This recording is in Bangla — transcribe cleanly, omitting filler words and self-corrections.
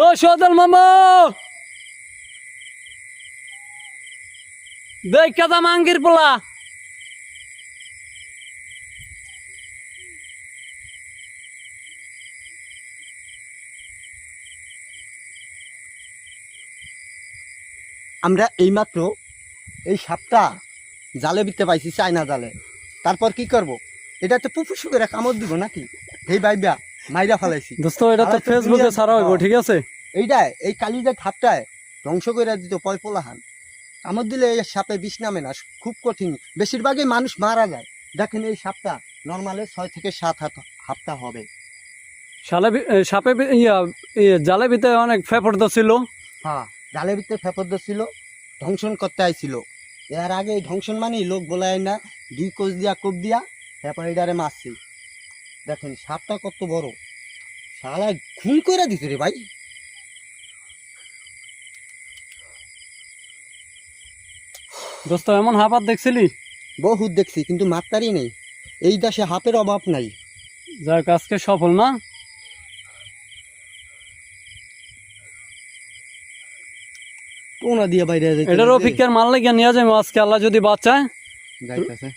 ও সদল মামা দেখ কাদা মাঙ্গির পোলা আমরা এইমাত্র এই সাপটা জালে বিতে পাইছি, চায়না জালে। তারপর কি করব? এটা তো পুপুসু করে কামড় দিব নাকি? এই ভাইবা মাইরা ফেলাইছি দোস্ত, এটা তো ফেসবুকে ছাড়া হইব, ঠিক আছে? এইটাই এই কালিজার সাপটায় ধ্বংস করে দিত পয় পোলাহান। কামড় দিলে এই সাপে বিষ নামে না, খুব কঠিন, বেশিরভাগই মানুষ মারা যায়। দেখেন এই সাপটা নর্মালে 6 থেকে 7 হাফতা হবে। সাপে জালে ভিতরে অনেক ফেফড় ছিল। হ্যাঁ, জালের ভিতরে ফেপদ্দ ছিল, ধ্বংসন করতে আইছিল। এর আগে এই ধ্বংসন মানেই লোক বলায় না, 2 কোচ দিয়া কোপ দিয়া তারপর এটারে মারছি। দেখেন সাপটা কত বড়, শালা খুন করে দিত রে ভাই। দোস্ত, এমন হাপাত দেখছিলি? বহুত দেখছি, কিন্তু মাত্রারই নেই। এই দেশে হাপের অভাব নাই। যার আজকে সফল না। কোনা দিয়ে বাইরে এটা রফিকের মাল লাগিয়ে নিয়ে যাবো আজকে, আল্লাহ যদি বাঁচায়। যাইতেছে।